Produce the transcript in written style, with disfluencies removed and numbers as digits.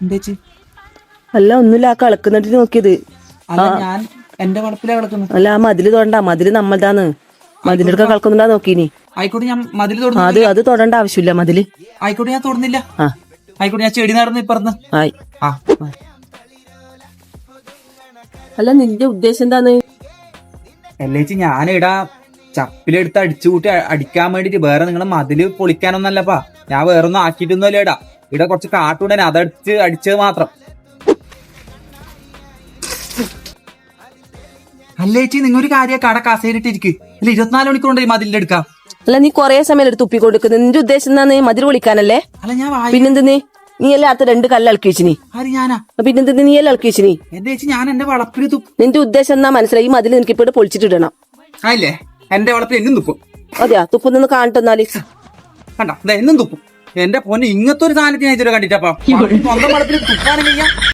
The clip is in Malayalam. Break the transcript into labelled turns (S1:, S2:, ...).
S1: എന്തേച്ചി?
S2: അല്ല ഒന്നുമില്ല, ആ കളക്കുന്നിട്ട് നോക്കിയത്.
S1: അല്ല ഞാൻ എന്റെ വളപ്പിലാ കിടക്കുന്നു.
S2: അല്ല ആ മതില് തൊടണ്ട, മതില് നമ്മൾതാന്ന്. മതിലെടുക്കാൻ കളക്കുന്നുണ്ടാ നോക്കീനി.
S1: ആയിക്കോട്ടെ, ഞാൻ മതിൽ
S2: അത്
S1: തൊടുന്നു.
S2: അത് തൊടണ്ട ആവശ്യമില്ല മതില്.
S1: ആയിക്കോട്ടെ, ഞാൻ തൊടുന്നില്ല.
S2: ആ
S1: ആയിക്കോട്ടെ, ഞാൻ ചെടി നടന്ന് ഇപ്പറന്ന്.
S2: ആയി.
S1: ആ
S2: അല്ല നിന്റെ ഉദ്ദേശം എന്താന്ന്?
S1: എല്ലേച്ചി, ഞാനിടാ ചപ്പിലെടുത്ത് അടിച്ചുകൂട്ടി അടിക്കാൻ വേണ്ടിട്ട് വേറെ നിങ്ങളെ മതില് പൊളിക്കാനൊന്നല്ലപ്പാ. ഞാൻ വേറൊന്നും ആക്കിയിട്ടൊന്നുമല്ല. ഇവിടെ കുറച്ച് കാട്ടുണ്ടേനെ, അതടിച്ച് അടിച്ചത് മാത്രം. അല്ലേച്ചി, നിങ്ങൊരു കാര്യം കട കസേരിട്ടിരിക്ക്. ഇല്ല, 24 മണിക്കൂറുണ്ട് ഈ മതിലിന്റെ എടുക്കാം.
S2: അല്ല നീ കൊറേ സമയം എടുത്ത് തുപ്പി കൊടുക്കുന്നത്. നിന്റെ ഉദ്ദേശം എന്താന്ന്? മതിൽ പൊളിക്കാനല്ലേ?
S1: അല്ല ഞാൻ
S2: പിന്നെന്തിന്? നീ എല്ലാം അടുത്ത 2 കല്ല് ഇളക്കി വെച്ചിനി.
S1: ആര് ഞാനാ?
S2: പിന്നെന്തിന് നീ എല്ലാം ഇളക്കി വെച്ചിനി?
S1: എന്റെ ചേച്ചി, ഞാൻ എന്റെ വളപ്പിൽ
S2: നിന്റെ ഉദ്ദേശം എന്നാ മനസ്സിലായി? ഈ മതിൽ നിനക്ക് ഇപ്പൊ പൊളിച്ചിട്ടിടണം.
S1: ആയില്ലേ? എന്റെ വളപ്പിൽ എന്നും തുപ്പും.
S2: അതെയാ? തുപ്പൊന്ന് കാണട്ടെന്നാല്.
S1: കണ്ട, എന്നും തുപ്പും. എന്റെ പൊന്നെ, ഇങ്ങനത്തെ ഒരു സാധനത്തിന് ഞാൻ ഇതുവരെ കണ്ടിട്ടപ്പാ. സ്വന്തം വളപ്പിൽ തുപ്പാണെങ്കിൽ